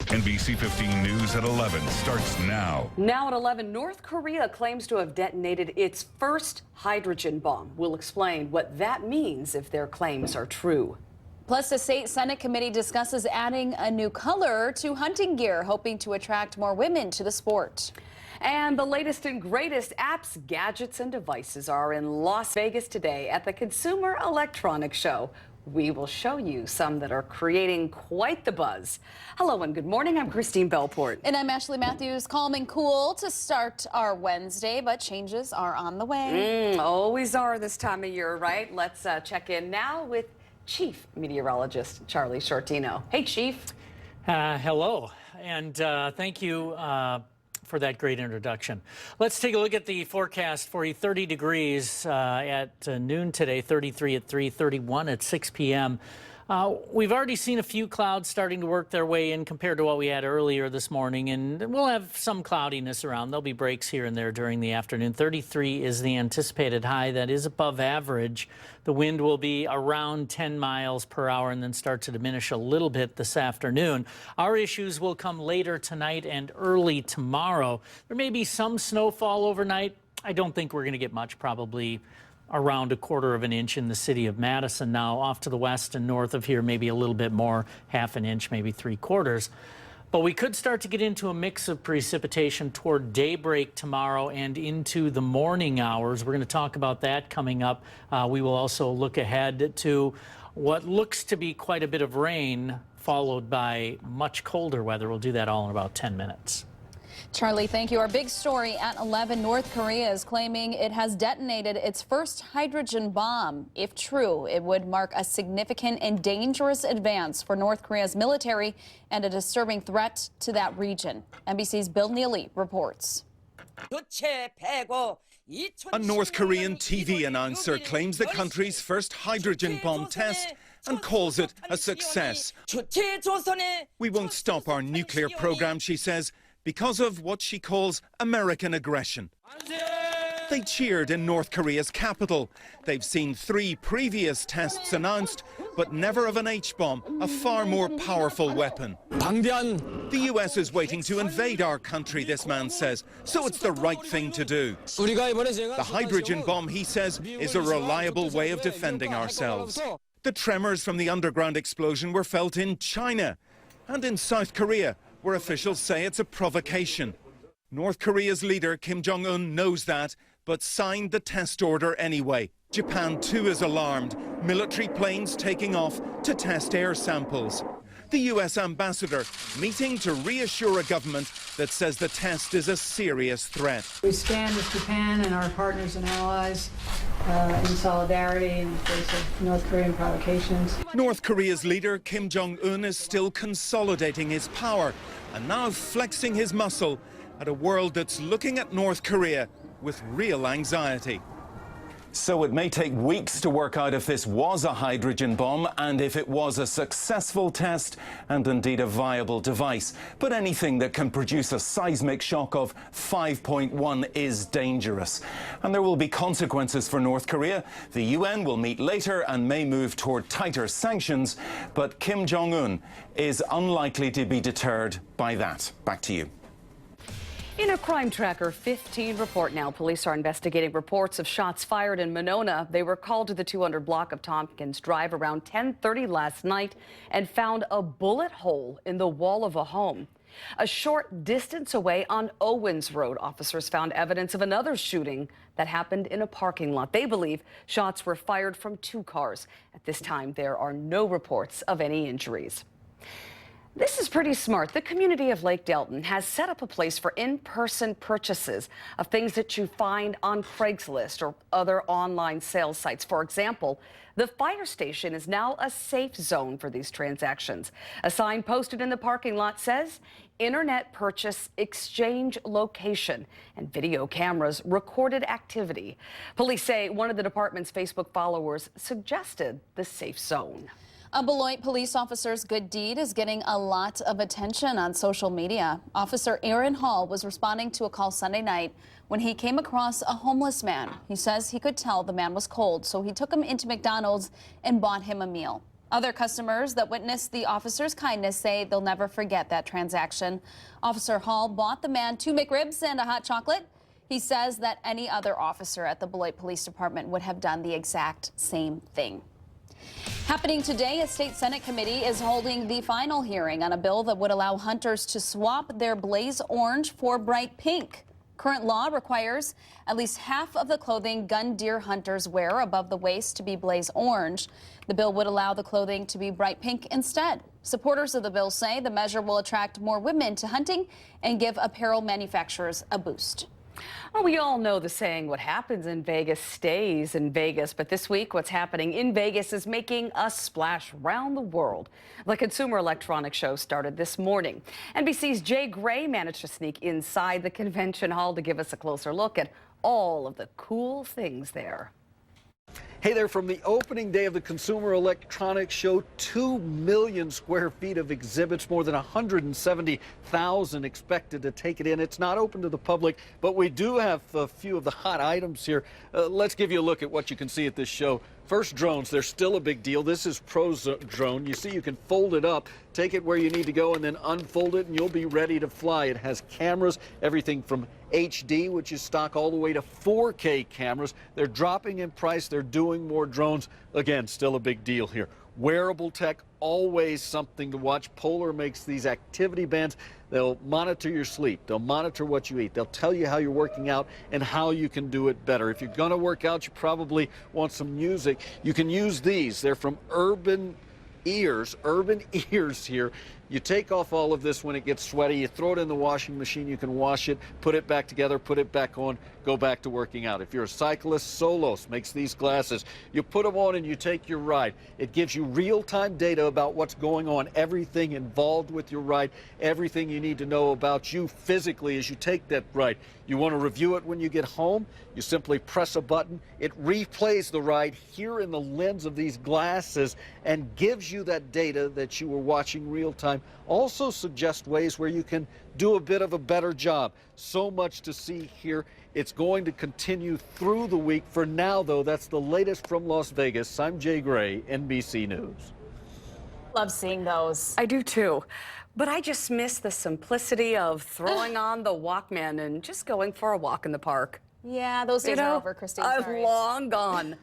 NBC 15 News at 11 starts now. Now at 11, North Korea claims to have detonated its first hydrogen bomb. We'll explain what that means if their claims are true. Plus, the State Senate committee discusses adding a new color to hunting gear, hoping to attract more women to the sport. And the latest and greatest apps, gadgets, and devices are in Las Vegas today at the Consumer Electronics Show. We will show you some that are creating quite the buzz. Hello and good morning. I'm Christine Belport. And I'm Ashley Matthews. Calm and cool to start our Wednesday, but changes are on the way. Always are this time of year, right? Let's check in now with Chief Meteorologist Charlie Shortino. Hey, Chief. Hello, and thank you for that great introduction. Let's take a look at the forecast for you. 30 degrees at noon today, 33 at 3, 31 at 6 p.m. We've already seen a few clouds starting to work their way in compared to what we had earlier this morning, and we'll have some cloudiness around. There'll be breaks here and there during the afternoon. 33 is the anticipated high. That is above average. The wind will be around 10 miles per hour and then start to diminish a little bit this afternoon. Our issues will come later tonight and early tomorrow. There may be some snowfall overnight. I don't think we're going to get much, probably around 1/4 of an inch in the city of Madison. Now off to the west and north of here, maybe a little bit more, 1/2 an inch, maybe 3/4. But we could start to get into a mix of precipitation toward daybreak tomorrow and into the morning hours. We're going to talk about that coming up. We will also look ahead to what looks to be quite a bit of rain, followed by much colder weather. We'll do that all in about 10 minutes. Charlie, thank you. Our big story at 11, North Korea is claiming it has detonated its first hydrogen bomb. If true, it would mark a significant and dangerous advance for North Korea's military and a disturbing threat to that region. NBC's Bill Neely reports. A North Korean TV announcer claims the country's first hydrogen bomb test and calls it a success. We won't stop our nuclear program, she says, because of what she calls American aggression. They cheered in North Korea's capital. They've seen 3 previous tests announced, but never of an H-bomb, a far more powerful weapon. The US is waiting to invade our country, this man says, so it's the right thing to do. The hydrogen bomb, he says, is a reliable way of defending ourselves. The tremors from the underground explosion were felt in China and in South Korea, where officials say it's a provocation. North Korea's leader, Kim Jong-un, knows that, but signed the test order anyway. Japan, too, is alarmed. Military planes taking off to test air samples. The US ambassador meeting to reassure a government that says the test is a serious threat. We stand with Japan and our partners and allies in solidarity in the face of North Korean provocations. North Korea's leader, Kim Jong-un, is still consolidating his power and now flexing his muscle at a world that's looking at North Korea with real anxiety. So it may take weeks to work out if this was a hydrogen bomb and if it was a successful test and indeed a viable device. But anything that can produce a seismic shock of 5.1 is dangerous. And there will be consequences for North Korea. The UN will meet later and may move toward tighter sanctions. But Kim Jong-un is unlikely to be deterred by that. Back to you. In a Crime Tracker 15 report now, police are investigating reports of shots fired in Monona. They were called to the 200 block of Tompkins Drive around 10:30 last night and found a bullet hole in the wall of a home. A short distance away on Owens Road, officers found evidence of another shooting that happened in a parking lot. They believe shots were fired from 2 cars. At this time, there are no reports of any injuries. This is pretty smart. The community of Lake Delton has set up a place for in-person purchases of things that you find on Craigslist or other online sales sites. For example, the fire station is now a safe zone for these transactions. A sign posted in the parking lot says, "Internet purchase exchange location," and video cameras recorded activity. Police say one of the department's Facebook followers suggested the safe zone. A Beloit police officer's good deed is getting a lot of attention on social media. Officer Aaron Hall was responding to a call Sunday night when he came across a homeless man. He says he could tell the man was cold, so he took him into McDonald's and bought him a meal. Other customers that witnessed the officer's kindness say they'll never forget that transaction. Officer Hall bought the man 2 McRibs and a hot chocolate. He says that any other officer at the Beloit Police Department would have done the exact same thing. Happening today, a state Senate committee is holding the final hearing on a bill that would allow hunters to swap their blaze orange for bright pink. Current law requires at least half of the clothing gun deer hunters wear above the waist to be blaze orange. The bill would allow the clothing to be bright pink instead. Supporters of the bill say the measure will attract more women to hunting and give apparel manufacturers a boost. Well, we all know the saying, what happens in Vegas stays in Vegas. But this week, what's happening in Vegas is making a splash around the world. The Consumer Electronics Show started this morning. NBC's Jay Gray managed to sneak inside the convention hall to give us a closer look at all of the cool things there. Hey there, from the opening day of the Consumer Electronics Show, 2 million square feet of exhibits, more than 170,000 expected to take it in. It's not open to the public, but we do have a few of the hot items here. Let's give you a look at what you can see at this show. First, drones. They're still a big deal. This is Pro's drone. You see, you can fold it up, take it where you need to go, and then unfold it, and you'll be ready to fly. It has cameras, everything from HD, which is stock, all the way to 4K cameras. They're dropping in price. They're doing more drones. Again, still a big deal here. Wearable tech, always something to watch. Polar makes these activity bands. They'll monitor your sleep. They'll monitor what you eat. They'll tell you how you're working out and how you can do it better. If you're going to work out, you probably want some music. You can use these. They're from Urban Ears here. You take off all of this when it gets sweaty, you throw it in the washing machine, you can wash it, put it back together, put it back on, go back to working out. If you're a cyclist, Solos makes these glasses. You put them on and you take your ride. It gives you real-time data about what's going on, everything involved with your ride, everything you need to know about you physically as you take that ride. You want to review it when you get home? You simply press a button. It replays the ride here in the lens of these glasses and gives you that data that you were watching real time. Also suggests ways where you can do a bit of a better job. So much to see here. It's going to continue through the week. For now, though, that's the latest from Las Vegas. I'm Jay Gray, NBC News. Love seeing those. I do too. But I just miss the simplicity of throwing on the Walkman and just going for a walk in the park. Yeah, those days are over, Christine. I'm Sorry. long gone.